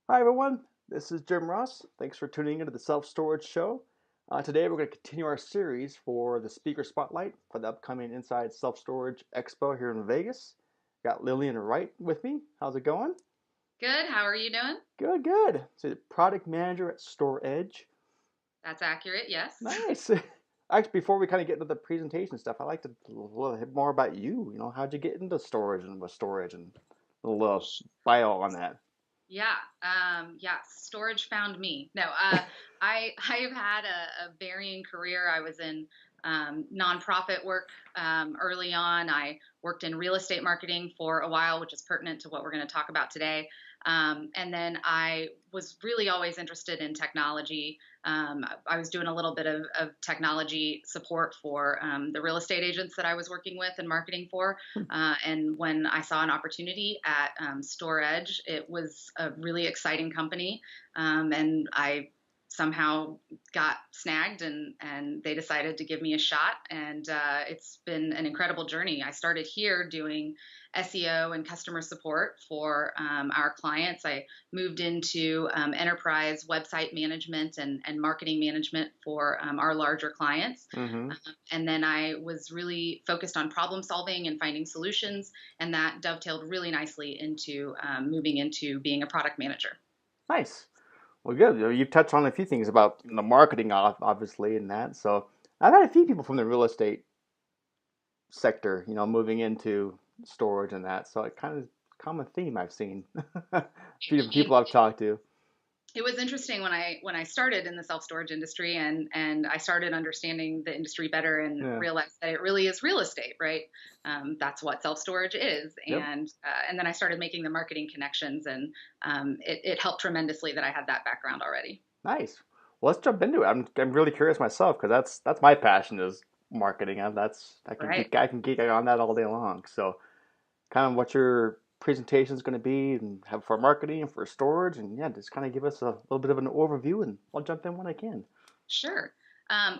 Hi, everyone. This is Jim Ross. Thanks for tuning into the Self Storage Show. Today, we're going to continue our series for the speaker spotlight for the upcoming Inside Self Storage Expo here in Vegas. Got Lillian Wright with me. How's it going? Good. How are you doing? Good, good. So, the product manager at storEDGE. That's accurate. Yes. Nice. Actually, before we kind of get into the presentation stuff, I'd like to a little bit more about you. How'd you get into storage and with storage and a little bio on that? Yeah. Yeah. Storage found me. No. I have had a varying career. I was in nonprofit work early on. I worked in real estate marketing for a while, which is pertinent to what we're going to talk about today. And then I was really always interested in technology. I was doing a little bit of technology support for the real estate agents that I was working with and marketing for. And when I saw an opportunity at storEDGE, it was a really exciting company. And I somehow got snagged and they decided to give me a shot. And it's been an incredible journey. I started here doing SEO and customer support for our clients. I moved into enterprise website management and marketing management for our larger clients. Mm-hmm. And then I was really focused on problem solving and finding solutions. And that dovetailed really nicely into moving into being a product manager. Nice. Well, good. You've touched on a few things about the marketing, obviously, and that. So I've had a few people from the real estate sector, moving into storage and that. So it kind of common theme I've seen. A few different It, people I've talked to. it was interesting when I started in the self storage industry and I started understanding the industry better and Yeah. realized that it really is real estate, right? That's what self storage is, Yep. and then I started making the marketing connections, and it helped tremendously that I had that background already. Nice. Well, let's jump into it. I'm really curious myself because that's my passion is marketing. Right. I can geek out on that all day long. So kind of what your presentation is going to be and have for marketing and for storage and yeah, just kind of give us a little bit of an overview and I'll jump in when I can. Sure.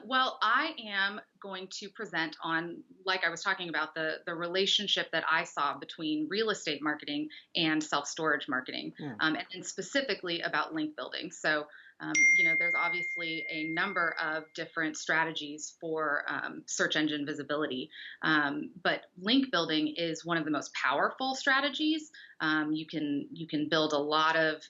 Well, I am going to present on, like I was talking about, the relationship that I saw between real estate marketing and self storage marketing, Yeah. and specifically about link building. So, there's obviously a number of different strategies for search engine visibility, but link building is one of the most powerful strategies. You can build a lot of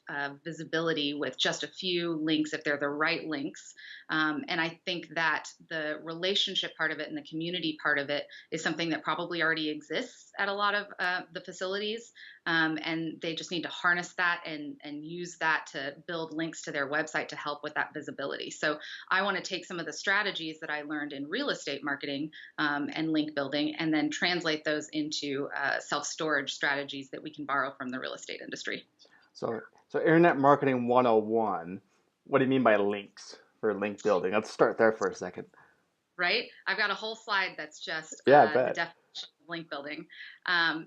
visibility with just a few links if they're the right links. And I think that the relationship part of it and the community part of it is something that probably already exists at a lot of the facilities. And they just need to harness that and use that to build links to their website to help with that visibility. So I want to take some of the strategies that I learned in real estate marketing and link building and then translate those into self storage strategies that we can borrow from the real estate industry. So internet marketing 101, what do you mean by links for link building? Let's start there for a second. Right? I've got a whole slide that's just Yeah, I the bet. definition of link building.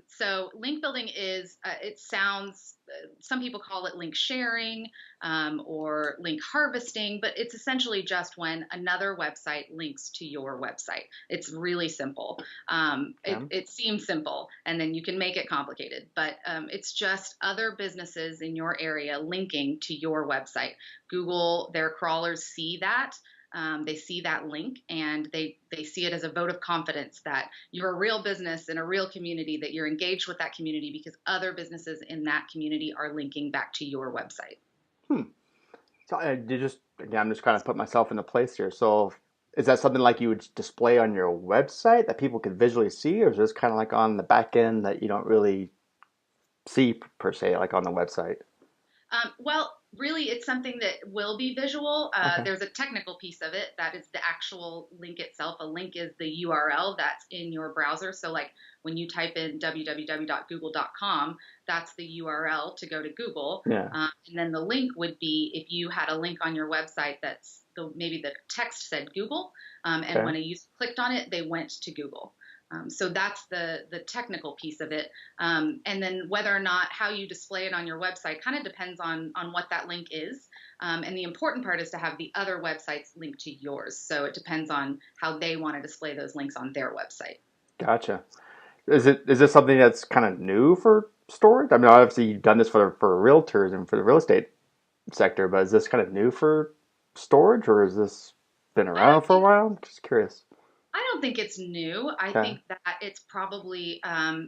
So link building is, it sounds, some people call it link sharing or link harvesting, but it's essentially just when another website links to your website. It's really simple. Yeah. It seems simple, and then you can make it complicated, but it's just other businesses in your area linking to your website. Google, their crawlers see that. They see that link and they see it as a vote of confidence that you're a real business in a real community, that you're engaged with that community because other businesses in that community are linking back to your website. Hmm. So you just again, I'm just kind of put myself into place here. So is that something like you would display on your website that people could visually see, or is this kind of like on the back end that you don't really see per se, like on the website? Well, really, it's something that will be visual. Okay. There's a technical piece of it that is the actual link itself. A link is the URL that's in your browser. So, like when you type in www.google.com, that's the URL to go to Google. Yeah. And then the link would be if you had a link on your website that's maybe the text said Google, and Okay. when a user clicked on it, they went to Google. So that's the technical piece of it. And then whether or not how you display it on your website kind of depends on what that link is. And the important part is to have the other websites linked to yours. So it depends on how they want to display those links on their website. Gotcha. Is this something that's kind of new for storage? I mean, obviously you've done this for realtors and for the real estate sector, but is this kind of new for storage, or has this been I around don't for a think while? I'm just curious. I don't think it's new. I Okay. think that it's probably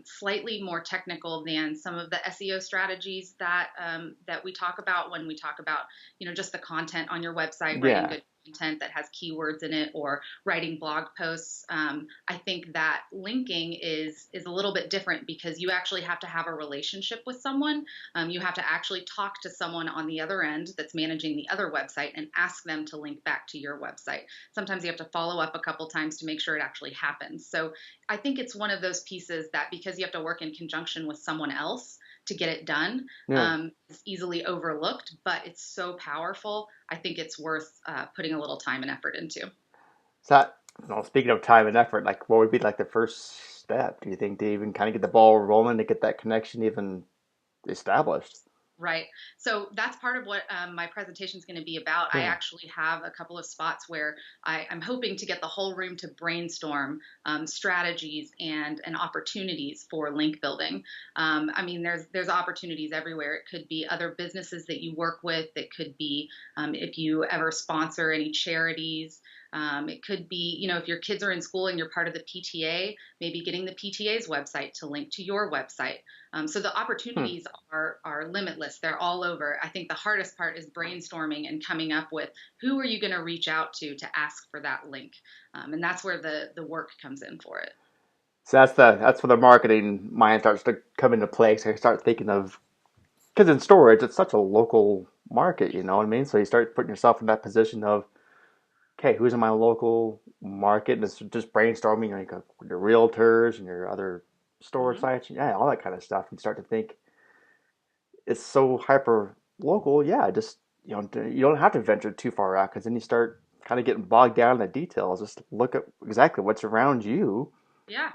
slightly more technical than some of the SEO strategies that we talk about when we talk about, just the content on your website, writing Yeah. good content that has keywords in it, or writing blog posts. I think that linking is a little bit different because you actually have to have a relationship with someone. You have to actually talk to someone on the other end that's managing the other website and ask them to link back to your website. Sometimes you have to follow up a couple times to make sure it actually happens. So I think it's one of those pieces that because you have to work in conjunction with someone else to get it done, Yeah. is easily overlooked, but it's so powerful. I think it's worth putting a little time and effort into. So that, speaking of time and effort, like what would be like the first step, do you think, to even kind of get the ball rolling to get that connection even established? Right. So that's part of what my presentation is going to be about. I Yeah. actually have a couple of spots where I'm hoping to get the whole room to brainstorm strategies and opportunities for link building. I mean, there's opportunities everywhere. It could be other businesses that you work with. It could be if you ever sponsor any charities. It could be, if your kids are in school and you're part of the PTA, maybe getting the PTA's website to link to your website. So the Hmm. opportunities are limitless. They're all over. I think the hardest part is brainstorming and coming up with who are you going to reach out to ask for that link, and that's where the work comes in for it. So that's where the marketing mind starts to come into play. So you start thinking of, because in storage, it's such a local market, you know what I mean? So you start putting yourself in that position of, okay, who's in my local market? And it's just brainstorming, you got your realtors and your other storage Hmm. sites, yeah, all that kind of stuff. And start to think it's so hyper local. Yeah, just you don't have to venture too far out because then you start kind of getting bogged down in the details. Just look at exactly what's around you. Yeah.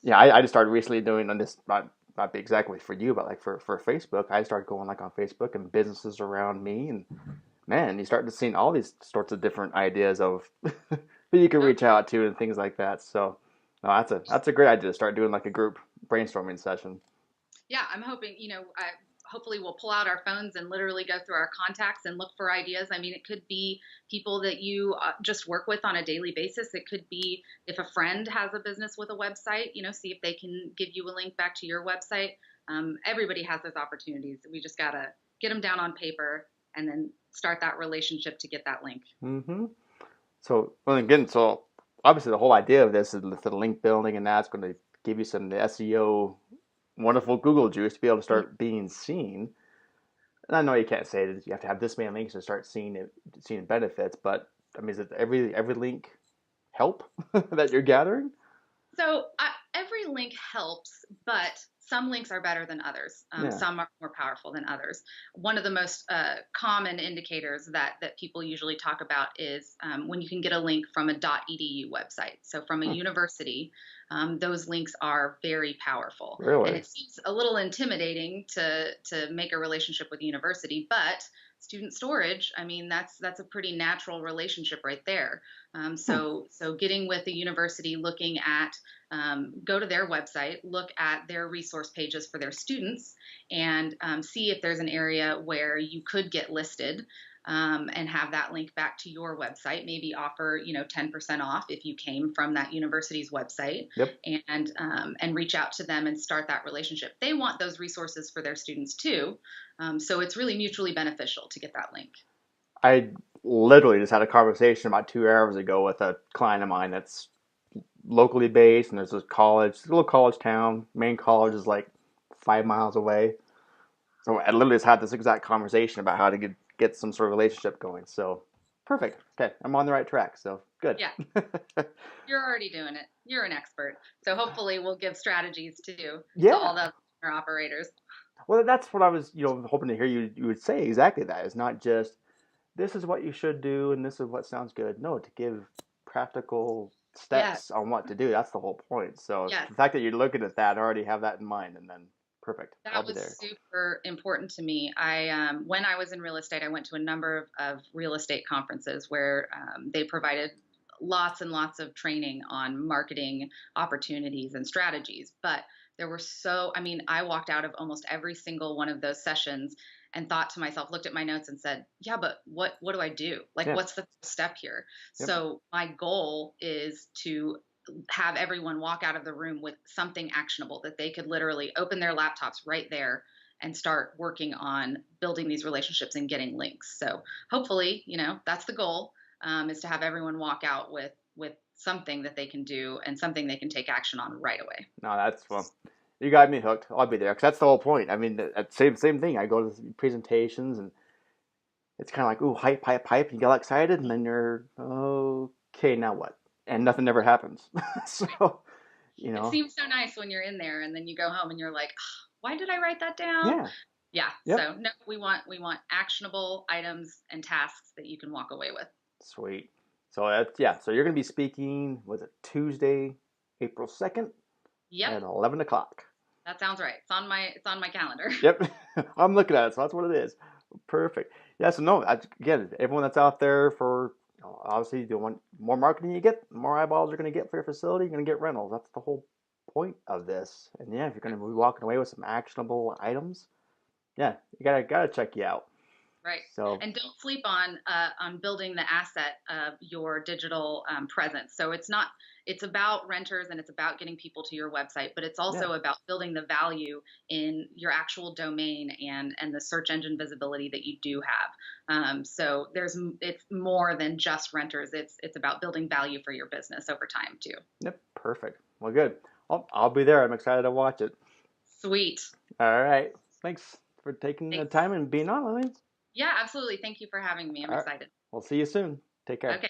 Yeah, I just started recently doing on this, not be exactly for you, but like for Facebook. I started going like on Facebook and businesses around me, and man, you start to see all these sorts of different ideas of who you can Oh, reach out to and things like that. So, no, that's a great idea to start doing like a group brainstorming session. yeah, I'm hoping, hopefully we'll pull out our phones and literally go through our contacts and look for ideas. I mean, it could be people that you just work with on a daily basis. It could be if a friend has a business with a website, see if they can give you a link back to your website. Everybody has those opportunities. We just got to get them down on paper and then start that relationship to get that link. Hmm. So, well, again, so obviously the whole idea of this is the link building, and that's going to give you some SEO, wonderful Google juice to be able to start being seen. And I know you can't say that you have to have this many links to start seeing benefits, but I mean, is it every link help that you're gathering? So every link helps, but some links are better than others. Yeah. Some are more powerful than others. One of the most common indicators that people usually talk about is when you can get a link from a .edu website. So from a Hmm. university, those links are very powerful, and Really? it seems a little intimidating to make a relationship with a university, but student storage, I mean, that's a pretty natural relationship right there. Hmm. So getting with the university, looking at go to their website, look at their resource pages for their students, and see if there's an area where you could get listed. And have that link back to your website. Maybe offer 10% off if you came from that university's website, Yep. and reach out to them and start that relationship. They want those resources for their students too, so it's really mutually beneficial to get that link. I literally just had a conversation about 2 hours ago with a client of mine that's locally based, and there's this college, it's a little college town. Main college is like 5 miles away. So I literally just had this exact conversation about how to get some sort of relationship going. So perfect. Okay, I'm on the right track. So good. Yeah. You're already doing it. You're an expert. So hopefully we'll give strategies to Yeah. all the other operators. Well, that's what I was, hoping to hear you would say exactly that. It's not just this is what you should do and this is what sounds good. No, to give practical Yes. steps on what to do. That's the whole point. So Yes. the fact that you're looking at that, I already have that in mind, and then perfect. I'll That be was there. super important to me. When I was in real estate, I went to a number of real estate conferences where they provided lots and lots of training on marketing opportunities and strategies. But there were I mean, I walked out of almost every single one of those sessions and thought to myself, looked at my notes and said, yeah, but what do I do? Like, Yeah. what's the step here? Yep. So my goal is to have everyone walk out of the room with something actionable that they could literally open their laptops right there and start working on building these relationships and getting links. So hopefully, that's the goal, is to have everyone walk out with something that they can do and something they can take action on right away. No, that's well. You got me hooked. I'll be there because that's the whole point. I mean, same thing. I go to presentations and it's kind of like, ooh, hype, hype, hype. You get all excited, and then you're, okay, now what? And nothing ever happens. So, you It know, seems so nice when you're in there and then you go home and you're like, "Ah, why did I write that down?" yeah, Yeah. yep, So no, we want actionable items and tasks that you can walk away with. sweet. So that's yeah. So you're gonna be speaking. Was it Tuesday, April 2nd Yep, at 11 o'clock? that sounds right. It's on my calendar. Yep, I'm looking at it. So that's what it is. Perfect. Yeah. So no, again, everyone that's out there for obviously you want more marketing you get, the more eyeballs you're gonna get for your facility. You're gonna get rentals. That's the whole point of this. And yeah, if you're gonna be walking away with some actionable items, yeah, you gotta check you out. Right. So And don't sleep on building the asset of your digital presence. So it's about renters and it's about getting people to your website, but it's yeah, also about building the value in your actual domain and the search engine visibility that you do have. So it's more than just renters. It's about building value for your business over time too. yep, perfect. Well, good. I'll be there. I'm excited to watch it. Sweet. All right. Thanks for taking the Thanks. time and being on, Lillian. Yeah, absolutely. Thank you for having me. I'm All right. excited. We'll see you soon. Take care. Okay.